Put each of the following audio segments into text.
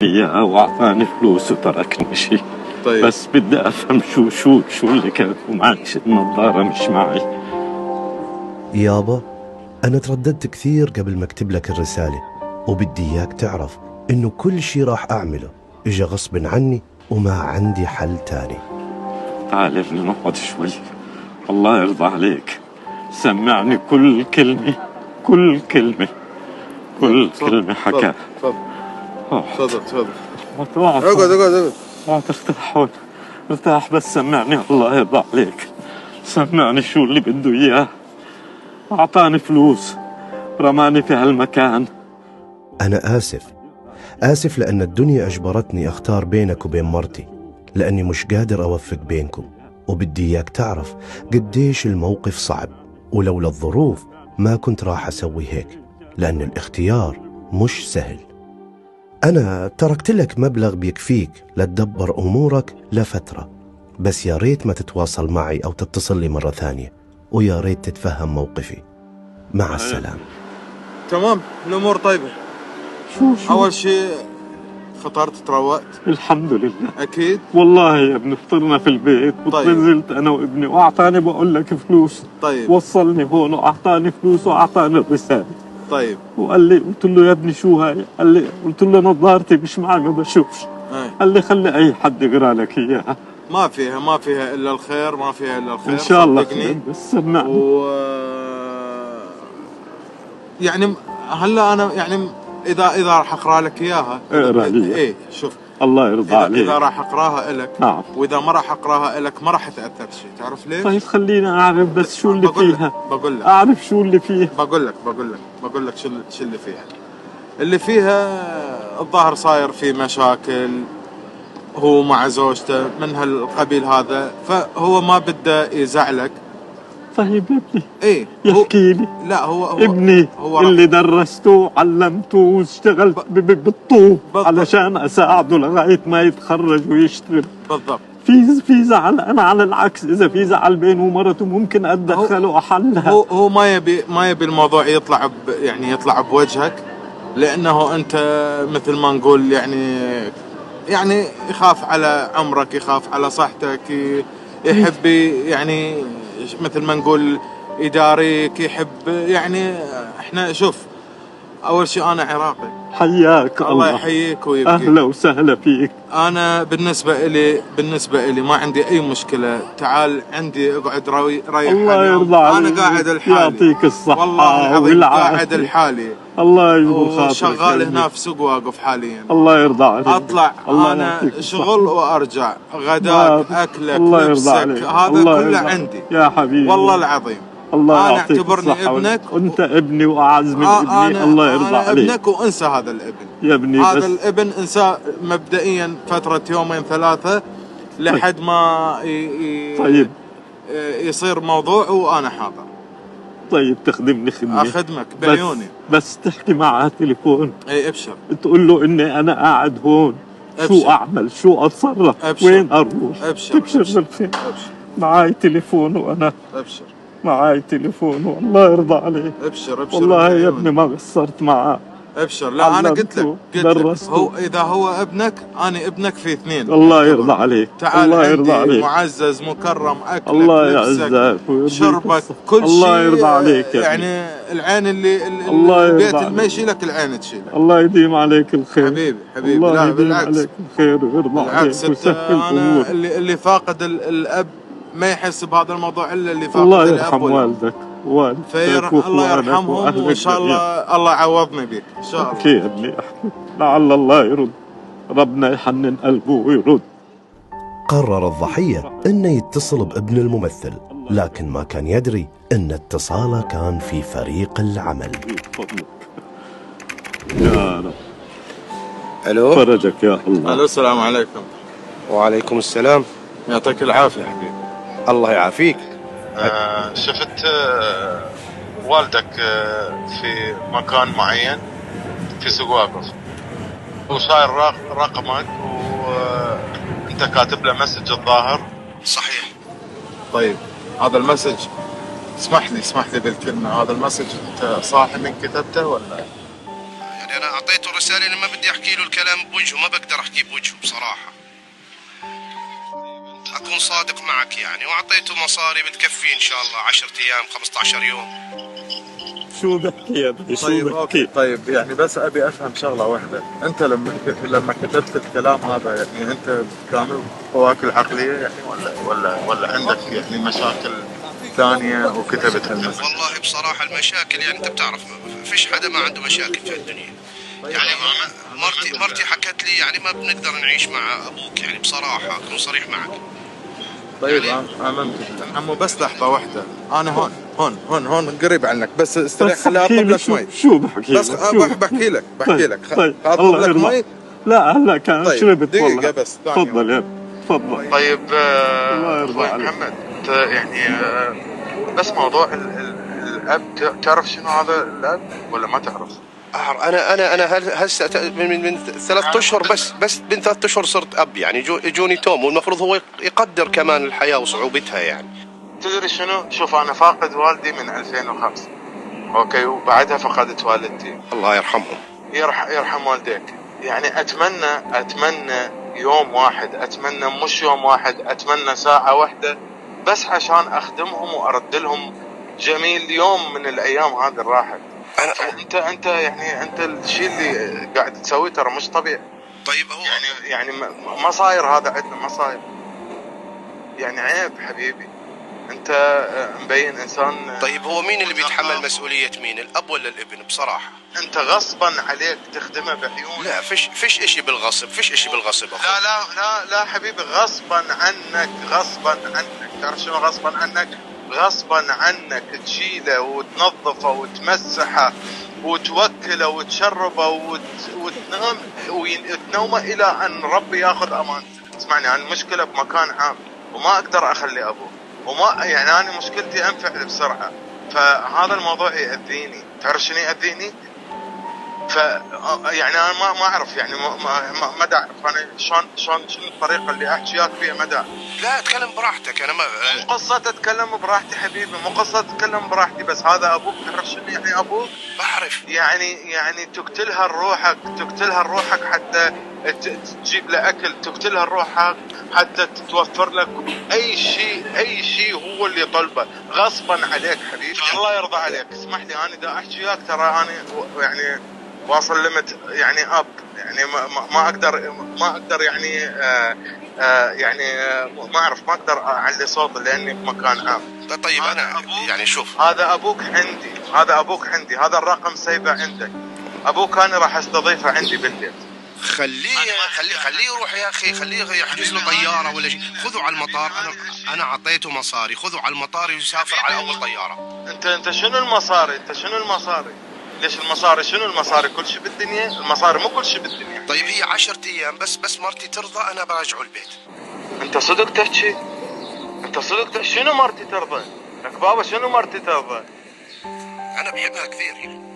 إياه وأعطاني فلوس وتركني شيء. طيب. بس بدي أفهم شو اللي كان معك النظارة مش معي. يابا، أنا ترددت كثير قبل ما أكتب لك الرسالة، وبدي إياك تعرف إنه كل شي راح أعمله إجا غصب عني وما عندي حل تاني. تعال ابني نقعد شوي، الله يرضى عليك. سمعني كل كلمة كل كلمة كل كلمة حكاها. تفضل. اقعد اقعد. ارتاح هون، ارتاح بس سمعني الله يرضى عليك. سمعني شو اللي بده إياه. أعطاني فلوس، رماني في هالمكان. أنا آسف لأن الدنيا أجبرتني أختار بينك وبين مرتي، لأني مش قادر أوفق بينكم، وبدي إياك تعرف قديش الموقف صعب، ولولا الظروف ما كنت راح أسوي هيك، لأن الاختيار مش سهل. أنا تركت لك مبلغ بيكفيك لتدبر أمورك لفترة، بس يا ريت ما تتواصل معي أو تتصل لي مرة ثانية، ويا ريت تتفهم موقفي. مع السلامة. تمام، الأمور طيبة. شو أول شيء فطرت تروقت؟ الحمد لله. أكيد. والله يا ابني فطرنا في البيت ونزلت أنا وابني وأعطاني بقول لك فلوس. طيب. وصلني هون وأعطاني فلوس وأعطاني الرسالة. طيب. وقال لي، قلت له يا ابني شو هاي؟ قال لي، قلت له نظارتي مش معي ما بشوفش. قال لي خلي أي حد يقرأ لك إياها. ما فيها إلا الخير، ما فيها إلا الخير إن شاء الله خير. بس سمعني. يعني هلا أنا يعني إذا راح أقرأ لك إياها اقرأ لي. إيه شوف، الله يرضى عليك. إذا راح أقراها إلك. نعم. وإذا ما راح أقراها إلك ما راح تأثر شيء، تعرف ليش؟ طيب خليني أعرف بس شو اللي فيها. بقول لك. أعرف شو اللي فيها. بقول لك شو اللي فيها. اللي فيها الظاهر صاير في مشاكل هو مع زوجته من هالقبيل هذا، فهو ما بده يزعلك. طيب ابني ايه يحكي لي. لا هو ابني هو اللي درسته وعلمته واشتغلت بالطوب علشان اساعده لغايه ما يتخرج ويشتغل. بالضبط. في زعل. انا على العكس، اذا في زعل بينه ومرته ممكن اتدخله واحلها. هو ما يبي الموضوع يطلع بوجهك، لانه انت مثل ما نقول يعني يخاف على عمرك، يخاف على صحتك، يحب يعني مثل ما نقول يداريك، يحب يعني. احنا شوف، اول شيء انا عراقي. حياك الله يحييك ويبقيك. اهلا وسهلا فيك. انا بالنسبه لي ما عندي اي مشكله. تعال عندي اقعد ريح. الله يرضى عليك. انا قاعد لحالي. يعطيك الصحه والله العظيم قاعد لحالي. الله يجبر خاطرك. وشغال هنا في سوق واقف حاليا. الله يرضى عليك. اطلع انا شغل وارجع، غداك اكلك لبسك هذا كله عندي يا حبيبي. والله العظيم. الله انا اعتبرني ابنك. وانت ابني واعز من ابني. الله يرضى أنا عليك. ابنك وانسى هذا الابن يا ابني. هذا الابن انساه مبدئيا فتره يومين ثلاثه لحد ما طيب يصير موضوع وانا حاضر. طيب تخدمني خدمه. اخدمك بعيوني. بس تحكي معه تليفون. اي ابشر. تقول له اني انا قاعد هون. أبشر. شو اعمل؟ شو اتصرف؟ أبشر. وين اروح؟ ابشر بالخير. معاي تليفون وانا ابشر. معاي تليفون والله يرضى عليك. ابشر والله يا ابني ما قصرت معاه. ابشر. لا انا قلت لك درسته. اذا هو ابنك انا ابنك في اثنين. الله يرضى عليك. تعال الله يرضى عليك. معزز مكرم، اكلك الله لبسك يعزك شربك كل شيء. الله يرضى عليك يعني العين اللي البيت اللي ما يشيلك العين تشيلك. الله يديم عليك الخير. حبيبي الله لا يديم بالعكس عليك الخير ويرضى عليك ويسهل الامور. اللي فاقد الاب ما يحس بهذا الموضوع الا اللي فاقد الله الاب. يرحم والدك الله يرحمهم، وان شاء الله يعوضني بك ان شاء الله. احكي يا ابني احكي، لعل الله يرد، ربنا يحنن قلبه ويرد. قرر الضحية انه يتصل بابن الممثل، لكن ما كان يدري ان اتصاله كان في فريق العمل. يا رب. الو. فرجك يا الله. الو السلام عليكم. وعليكم السلام. يعطيك العافيه حبيبي. الله يعافيك. شفت والدك في مكان معين في سوق واقف، وصاير رقمك وانت كاتب له مسج الظاهر. صحيح. طيب هذا المسج، اسمح لي بالكلمه، هذا المسج انت صاحي من كتبته ولا؟ يعني انا اعطيته رساله اني ما بدي احكي له الكلام بوجهه، ما بقدر احكي بوجهه بصراحه، اكون صادق معك يعني، واعطيته مصاري بتكفي ان شاء الله 10 ايام 15 يوم. شو بحكي يا ابني شو طيب بحكي؟ اوكي، طيب يعني بس ابي افهم شغله واحده، انت لما كتبت الكلام هذا يعني انت كامل قواك العقليه يعني ولا عندك يعني مشاكل ثانيه وكتبت هالمسألة؟ والله بصراحه المشاكل يعني انت بتعرف فيش حدا ما عنده مشاكل في الدنيا يعني. مرتي حكت لي يعني ما بنقدر نعيش مع ابوك يعني بصراحه اكون صريح معك. طيب يعني امنت بالله. عمو بس لحظه واحده، انا هون قريب عنك، بس استريح بس خليني احكي اطلب لي لك مي. شو بحكي بس لك؟ شو بحكي لك طيب طيب اطلب الله لك يرضى. مي. لا هلا كان طيب شربت دقيقه والله. بس ثانيه تفضل يا ابني تفضل. طيب الله يرضى اخوي عليك. محمد انت يعني بس موضوع الاب، تعرف شنو هذا الاب ولا ما تعرف؟ انا هسه من 3 اشهر بس من 3 اشهر صرت اب يعني. جوني توم، والمفروض هو يقدر كمان الحياه وصعوبتها يعني. تدري شنو؟ شوف انا فاقد والدي من 2005 اوكي، وبعدها فقدت والدتي الله يرحمهم. يرحم والديك. يعني اتمنى يوم واحد، اتمنى مش يوم واحد، اتمنى ساعة واحدة بس عشان اخدمهم وارد لهم جميل يوم من الايام هذه الراحت. انت يعني انت الشيء اللي قاعد تسويه ترى مش طبيعي. طيب هو يعني ما صاير هذا عندنا، ما صاير يعني، عيب حبيبي. انت مبين انسان. طيب هو مين اللي بيتحمل مسؤوليه مين، الاب ولا الابن بصراحه؟ انت غصبا عليك تخدمه بعيونك. لا فيش اشي بالغصب، فيش اشي بالغصب أخوي. لا حبيبي، غصبا عنك. تعرف شنو غصبا عنك؟ غصبا عنك تشيله وتنظفه وتمسحه وتوكله وتشربه وتنومه الى ان ربي ياخذ امانته. اسمعني، انا مشكله بمكان عام وما اقدر اخلي ابوه، وما يعني انا مشكلتي انفعل بسرعه، فهذا الموضوع يأذيني. تعرف شنو يأذيني؟ يعني انا ما اعرف يعني ما اعرف انا شلون شنو الطريقه اللي احكي وياك فيها. ما لا اتكلم براحتك، انا ما قصة اتكلم براحتي حبيبي، مو قصة اتكلم براحتي، بس هذا ابوك. تعرف شنو يعني ابوك؟ بعرف يعني تقتلها لروحك حتى تجيب له اكل، تقتلها لروحك حتى تتوفر لك اي شيء هو اللي طلبه غصبا عليك حبيبي. الله يرضى عليك. اسمح لي انا دا احكي وياك، ترى انا يعني واصل ليمت يعني اب يعني ما اقدر يعني يعني ما اعرف، ما اقدر اعلي صوتي لاني بمكان عام. طيب انا يعني شوف، هذا ابوك عندي، هذا الرقم سايبه عندك. ابوك انا راح استضيفه عندي بالبيت. خليه يروح يا اخي، خليه يحجز له طياره ولا شيء، خذوا على المطار. انا اعطيته مصاري، خذوا على المطار ويسافر على اول طياره. انت شنو المصاري؟ ليش المصاري؟ شنو المصاري؟ كل شيء بالدنيا؟ المصاري مو كل شيء بالدنيا. طيب هي 10 ايام بس مرتي ترضى انا براجعه البيت. انت صدق تحكي؟ شنو مرتي ترضى؟ لك بابا شنو مرتي ترضى؟ انا بحبها كثير يعني.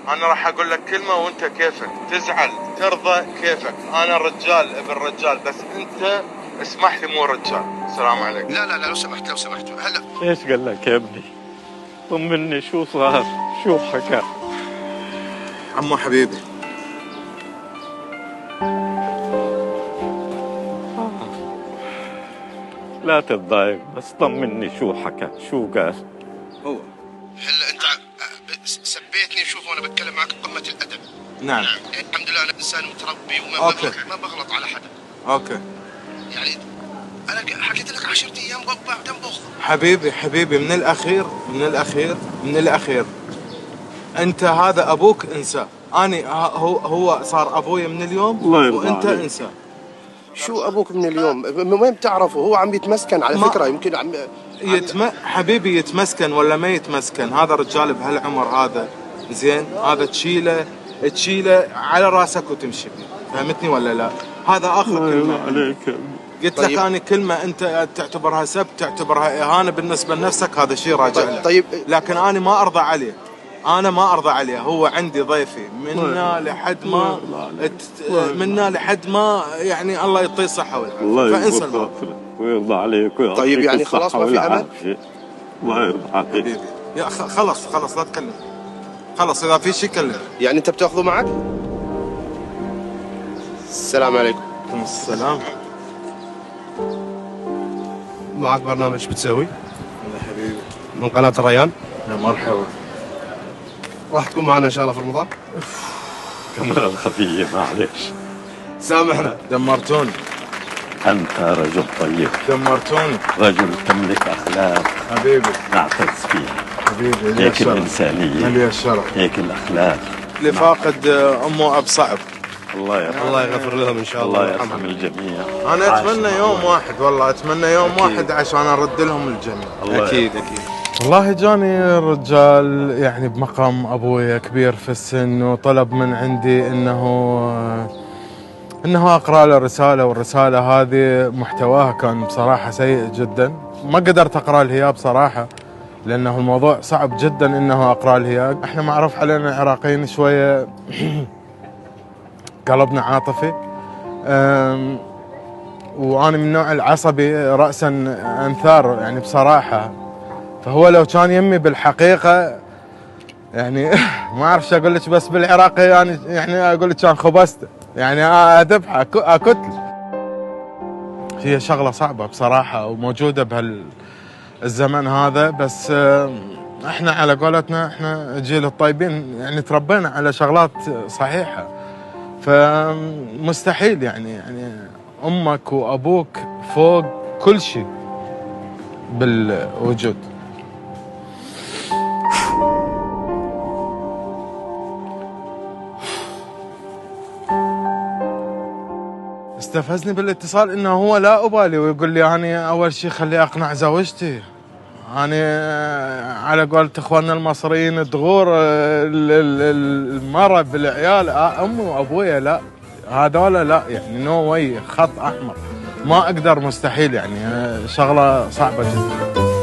انا راح اقول لك كلمة وانت كيفك، تزعل ترضى كيفك. انا رجال ابن رجال، بس انت اسمح لي مو رجال. السلام عليكم. لا لو سمحت هلا. ايش قال لك يا ابني؟ طمني شو صار؟ شو حكى؟ عمو حبيبي، لا تتضايق بس طمني شو حكى؟ شو قال؟ هو هلا انت سبيتني. شوف وانا بتكلم معك بقمه الادب. نعم يعني الحمد لله انا انسان متربي وما بغلط على حدا. اوكي يعني انا حكيت لك 10 ايام بعدين باخذ. حبيبي من الاخير انت هذا ابوك انساه. اني هو صار ابوي من اليوم وانت انساه. شو ابوك من اليوم؟ من وين بتعرفه؟ هو عم يتمسكن على فكره، يمكن حبيبي يتمسكن ولا ما يتمسكن، هذا رجال بهالعمر هذا زين، هذا تشيله على راسك وتمشي فيه. فهمتني ولا لا؟ هذا اخر كلمه عليك. قلت لك انا كلمه انت تعتبرها سب، تعتبرها اهانه بالنسبه لنفسك، هذا شيء راجع له. طيب لكن انا ما ارضى عليه. هو عندي ضيفي منا لحد ما يعني الله يعطيه الصحه والعافيه. فانسى الموضوع ويرضى عليك ويعطيك طيب يعني خلاص ما في امل. الله يرضى عليك يا خلص لا تكلم. خلص اذا في شيء كلمني. يعني انت بتاخذه معك؟ السلام عليكم. عليكم السلام. معك برنامج بتسوي؟ يا حبيبي. من قناة الريان؟ يا مرحبا. راح تكون معنا ان شاء الله في رمضان؟ كاميرا الخفية معلش. سامحنا. دمرتوني. أنت رجل طيب، دمرتوني. رجل تملك أخلاق حبيبي. نعتز فيها. حبيبي لي هيك الشرف. الإنسانية، لي الشرف. هيك الأخلاق. اللي فاقد امه واب صعب. الله يرحمه. الله يغفر لهم ان شاء الله. الله يرحم الجميع. انا اتمنى يوم واحد، والله اتمنى يوم واحد عشان ارد لهم الجميع. الله اكيد اكيد. والله جاني رجال يعني بمقام ابويا كبير في السن، وطلب من عندي انه اقرا له رساله، والرساله هذه محتواها كان بصراحه سيء جدا. ما قدرت اقرا لها بصراحه لانه الموضوع صعب جدا انه اقرا لها. احنا معروف علينا العراقيين شويه قلبنا عاطفي، وانا من النوع العصبي راسا انثار يعني بصراحه. فهو لو كان يمي بالحقيقه يعني ما اعرف شو اقول لك، بس بالعراقي يعني اقول لك كان خبزت، يعني اذبحه اكتل. هي شغله صعبه بصراحه وموجوده بهالزمن هذا، بس احنا على قولتنا احنا جيل الطيبين يعني تربينا على شغلات صحيحه. فمستحيل يعني امك وابوك فوق كل شيء بالوجود. استفزني بالاتصال انه هو لا ابالي ويقول لي انا اول شيء خلي اقنع زوجتي. انا على قولة اخواننا المصريين تغور المرة بالعيال، امي وابويا لا، هذولا لا، يعني نو واي، خط احمر، ما اقدر، مستحيل، يعني شغلة صعبة جدا.